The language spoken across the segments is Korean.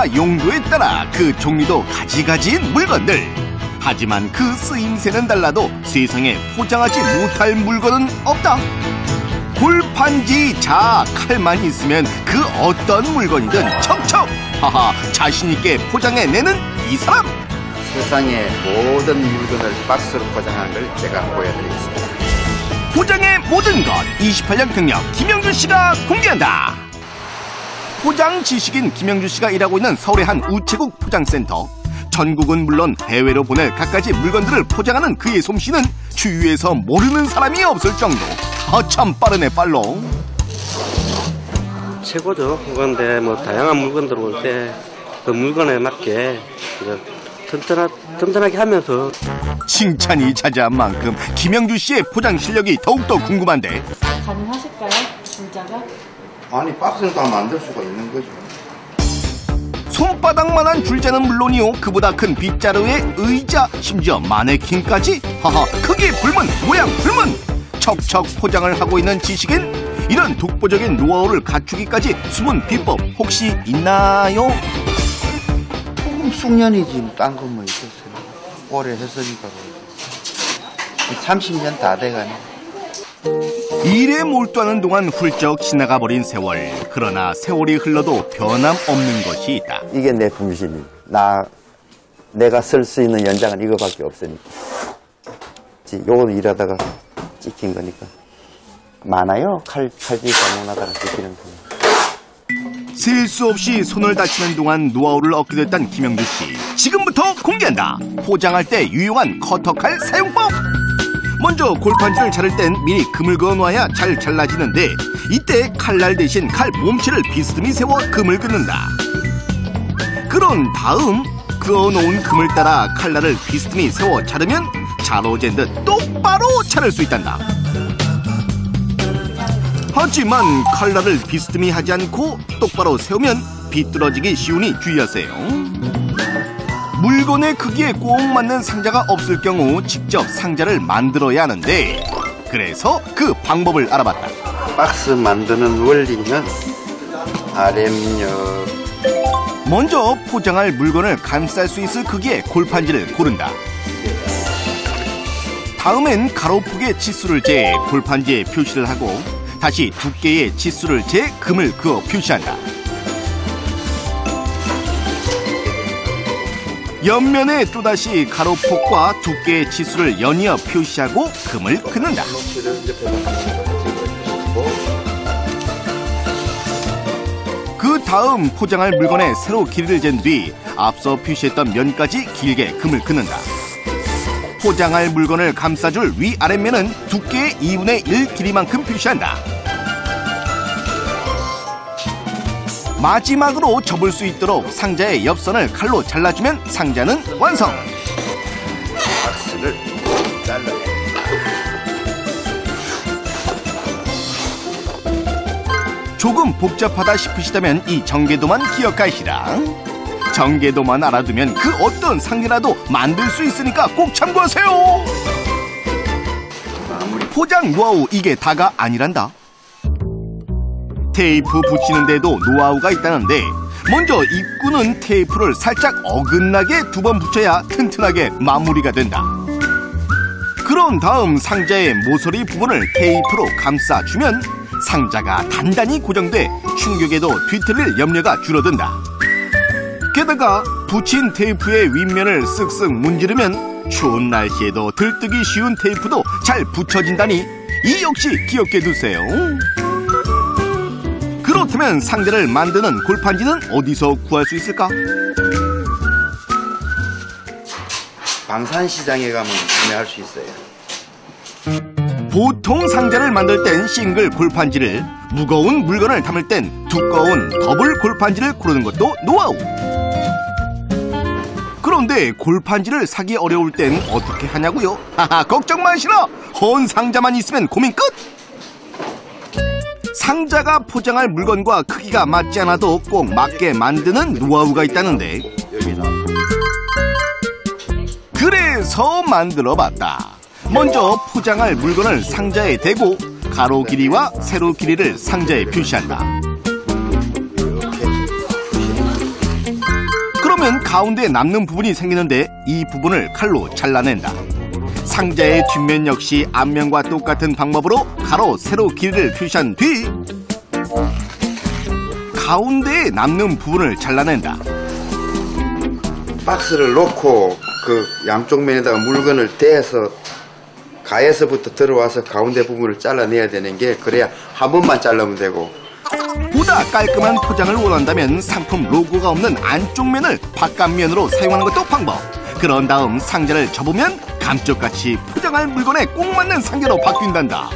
상태와 용도에 따라 그 종류도 가지가지인 물건들. 하지만 그 쓰임새는 달라도 세상에 포장하지 못할 물건은 없다. 골판지, 자, 칼만 있으면 그 어떤 물건이든 척척 자신있게 포장해내는 이 사람. 세상의 모든 물건을 박스로 포장한 걸 제가 보여드리겠습니다. 포장의 모든 것 28년 경력 김영주 씨가 공개한다. 포장 지식인 김영주 씨가 일하고 있는 서울의 한 우체국 포장센터. 전국은 물론 해외로 보낼 갖가지 물건들을 포장하는 그의 솜씨는 주위에서 모르는 사람이 없을 정도. 참 빠르네 빨로. 최고죠. 그런데 뭐 다양한 물건들 올 때 그 물건에 맞게 튼튼하게 하면서. 칭찬이 자자한 만큼 김영주 씨의 포장 실력이 더욱더 궁금한데. 가능하실까요? 진짜가? 아니 박스는 다 만들 수가 있는 거죠. 손바닥만한 줄자는 물론이요, 그보다 큰 빗자루에 의자, 심지어 마네킹까지 크기 불문, 모양 불문. 척척 포장을 하고 있는 지식인. 이런 독보적인 노하우를 갖추기까지 숨은 비법 혹시 있나요? 조금 숙련이지 딴 건 뭐 있겠어요. 오래 했으니까. 30년 다 돼가네. 일에 몰두하는 동안 훌쩍 지나가 버린 세월. 그러나 세월이 흘러도 변함없는 것이 있다. 이게 내 분신이. 내가 쓸 수 있는 연장은 이거밖에 없으니까. 요거는 일하다가 찍힌 거니까. 많아요. 칼질 전문하다가 찍히는 거. 셀 수 없이 손을 다치는 동안 노하우를 얻게 됐던 김영주 씨. 지금부터 공개한다. 포장할 때 유용한 커터칼 사용법. 먼저 골판지를 자를 땐 미리 금을 그어놔야 잘 잘라지는데, 이때 칼날 대신 칼 몸체를 비스듬히 세워 금을 긋는다. 그런 다음 그어놓은 금을 따라 칼날을 비스듬히 세워 자르면 자로 잰 듯 똑바로 자를 수 있단다. 하지만 칼날을 비스듬히 하지 않고 똑바로 세우면 비뚤어지기 쉬우니 주의하세요. 물건의 크기에 꼭 맞는 상자가 없을 경우 직접 상자를 만들어야 하는데, 그래서 그 방법을 알아봤다. 박스 만드는 원리는 아랫면. 먼저 포장할 물건을 감쌀 수 있을 크기의 골판지를 고른다. 다음엔 가로폭의 치수를 재 골판지에 표시를 하고, 다시 두께의 치수를 재 금을 그어 표시한다. 옆면에 또다시 가로폭과 두께의 치수를 연이어 표시하고 금을 긋는다. 그 다음 포장할 물건에 세로 길이를 잰 뒤 앞서 표시했던 면까지 길게 금을 긋는다. 포장할 물건을 감싸줄 위아랫면은 두께의 2분의 1 길이만큼 표시한다. 마지막으로 접을 수 있도록 상자의 옆선을 칼로 잘라주면 상자는 완성! 박스를 잘라야 조금 복잡하다 싶으시다면 이 전개도만 기억하시라. 전개도만 알아두면 그 어떤 상자라도 만들 수 있으니까 꼭 참고하세요. 포장 노하우 이게 다가 아니란다. 테이프 붙이는 데도 노하우가 있다는데, 먼저 입구는 테이프를 살짝 어긋나게 2번 붙여야 튼튼하게 마무리가 된다. 그런 다음 상자의 모서리 부분을 테이프로 감싸주면 상자가 단단히 고정돼 충격에도 뒤틀릴 염려가 줄어든다. 게다가 붙인 테이프의 윗면을 쓱쓱 문지르면 추운 날씨에도 들뜨기 쉬운 테이프도 잘 붙여진다니, 이 역시 기억해 두세요. 그렇다면 상자를 만드는 골판지는 어디서 구할 수 있을까? 방산시장에 가면 구매할 수 있어요. 보통 상자를 만들 땐 싱글 골판지를, 무거운 물건을 담을 땐 두꺼운 더블 골판지를 고르는 것도 노하우. 그런데 골판지를 사기 어려울 땐 어떻게 하냐고요? 걱정 마시라. 헌 상자만 있으면 고민 끝. 상자가 포장할 물건과 크기가 맞지 않아도 꼭 맞게 만드는 노하우가 있다는데, 그래서 만들어봤다. 먼저 포장할 물건을 상자에 대고 가로 길이와 세로 길이를 상자에 표시한다. 그러면 가운데 남는 부분이 생기는데 이 부분을 칼로 잘라낸다. 상자의 뒷면 역시 앞면과 똑같은 방법으로 가로, 세로 길이를 표시한 뒤 가운데에 남는 부분을 잘라낸다. 박스를 놓고 그 양쪽 면에다가 물건을 대서 가에서부터 들어와서 가운데 부분을 잘라내야 되는 게, 그래야 한 번만 자르면 되고. 보다 깔끔한 포장을 원한다면 상품 로고가 없는 안쪽 면을 바깥면으로 사용하는 것도 방법. 그런 다음 상자를 접으면 감쪽같이 포장할 물건에 꼭 맞는 상자로 바뀐단다.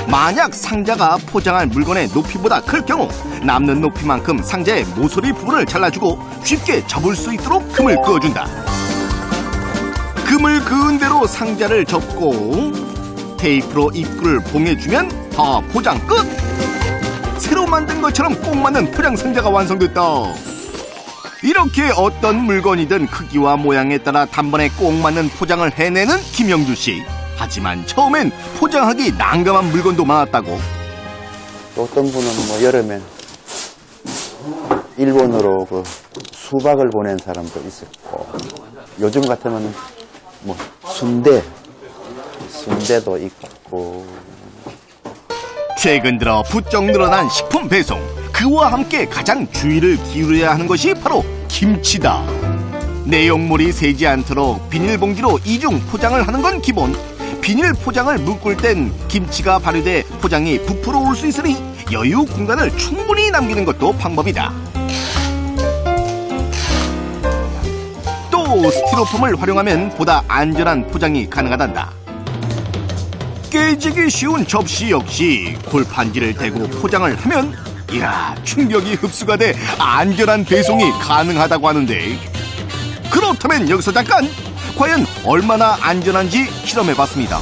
만약 상자가 포장할 물건의 높이보다 클 경우 남는 높이만큼 상자의 모서리 부분을 잘라주고 쉽게 접을 수 있도록 금을 그어준다. 금을 그은 대로 상자를 접고 테이프로 입구를 봉해주면 다 포장 끝! 새로 만든 것처럼 꼭 맞는 포장 상자가 완성됐다. 이렇게 어떤 물건이든 크기와 모양에 따라 단번에 꼭 맞는 포장을 해내는 김영주 씨. 하지만 처음엔 포장하기 난감한 물건도 많았다고. 어떤 분은 뭐 여름에 일본으로 그 수박을 보낸 사람도 있었고, 요즘 같으면 뭐 순대도 있고. 최근 들어 부쩍 늘어난 식품 배송. 그와 함께 가장 주의를 기울여야 하는 것이 바로 김치다. 내용물이 새지 않도록 비닐봉지로 이중 포장을 하는 건 기본. 비닐 포장을 묶을 땐 김치가 발효돼 포장이 부풀어 올 수 있으니 여유 공간을 충분히 남기는 것도 방법이다. 또 스티로폼을 활용하면 보다 안전한 포장이 가능하단다. 깨지기 쉬운 접시 역시 골판지를 대고 포장을 하면 이야, 충격이 흡수가 돼 안전한 배송이 가능하다고 하는데, 그렇다면 여기서 잠깐! 과연 얼마나 안전한지 실험해봤습니다.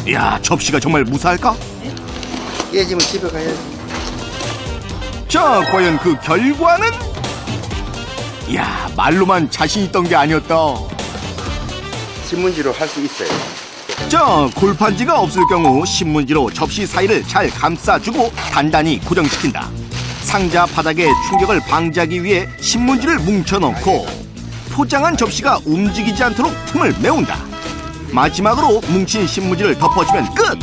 이야, 접시가 정말 무사할까? 깨지면 집에 가야지. 자, 과연 그 결과는? 이야, 말로만 자신 있던 게 아니었다. 신문지로 할 수 있어요. 자, 골판지가 없을 경우 신문지로 접시 사이를 잘 감싸주고 단단히 고정시킨다. 상자 바닥에 충격을 방지하기 위해 신문지를 뭉쳐넣고 포장한 접시가 움직이지 않도록 틈을 메운다. 마지막으로 뭉친 신문지를 덮어주면 끝!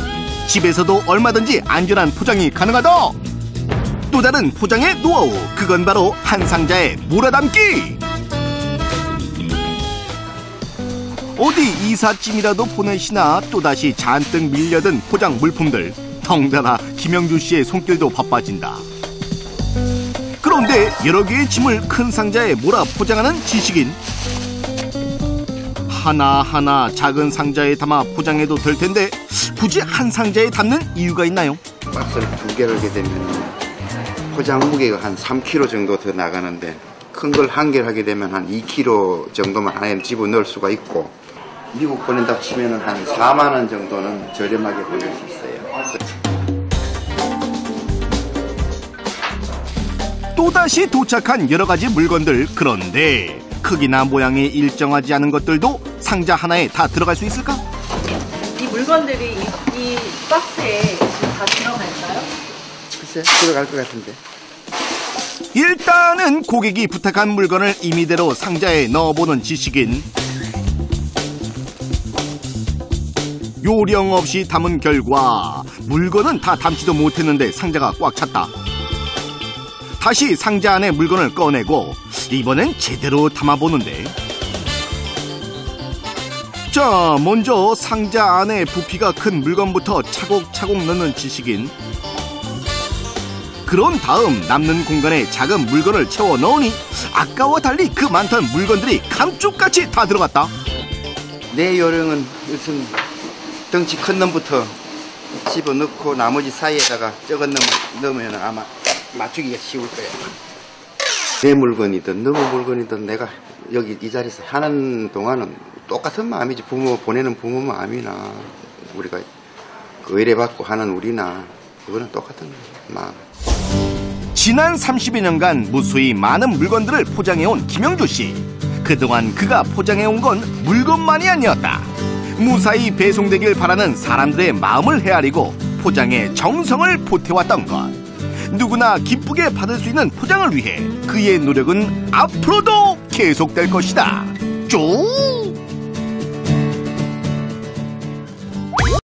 집에서도 얼마든지 안전한 포장이 가능하다. 또 다른 포장의 노하우, 그건 바로 한 상자에 몰아담기. 어디 이삿짐이라도 보내시나 또다시 잔뜩 밀려든 포장 물품들. 덩달아 김영주 씨의 손길도 바빠진다. 그런데 여러 개의 짐을 큰 상자에 몰아 포장하는 지식인. 하나하나 작은 상자에 담아 포장해도 될 텐데 굳이 한 상자에 담는 이유가 있나요? 박스를 2개를 하게 되면 포장 무게가 한 3kg 정도 더 나가는데, 큰 걸 한 개를 하게 되면 한 2kg 정도만 안에 집어넣을 수가 있고, 미국 보낸다 치면은 한 4만 원 정도는 저렴하게 보낼 수 있어요. 또다시 도착한 여러 가지 물건들. 그런데 크기나 모양이 일정하지 않은 것들도 상자 하나에 다 들어갈 수 있을까? 이 물건들이 이 박스에 다 들어갈까요? 글쎄, 들어갈 것 같은데. 일단은 고객이 부탁한 물건을 임의대로 상자에 넣어보는 지식인. 요령 없이 담은 결과 물건은 다 담지도 못했는데 상자가 꽉 찼다. 다시 상자 안에 물건을 꺼내고 이번엔 제대로 담아보는데, 자, 먼저 상자 안에 부피가 큰 물건부터 차곡차곡 넣는 지식인. 그런 다음 남는 공간에 작은 물건을 채워 넣으니 아까와 달리 그 많던 물건들이 감쪽같이 다 들어갔다. 내 요령은 우선 덩치 큰 놈부터 집어넣고 나머지 사이에다가 적은 놈 넣으면 아마 맞추기가 쉬울 거야. 내 물건이든 너무 물건이든 내가 여기 이 자리에서 하는 동안은 똑같은 마음이지. 부모 보내는 부모 마음이나 우리가 의뢰받고 하는 우리나 그거는 똑같은 마음. 지난 30여 년간 무수히 많은 물건들을 포장해온 김영주 씨. 그동안 그가 포장해온 건 물건만이 아니었다. 무사히 배송되길 바라는 사람들의 마음을 헤아리고 포장에 정성을 보태왔던 것. 누구나 기쁘게 받을 수 있는 포장을 위해 그의 노력은 앞으로도 계속될 것이다. 쭉!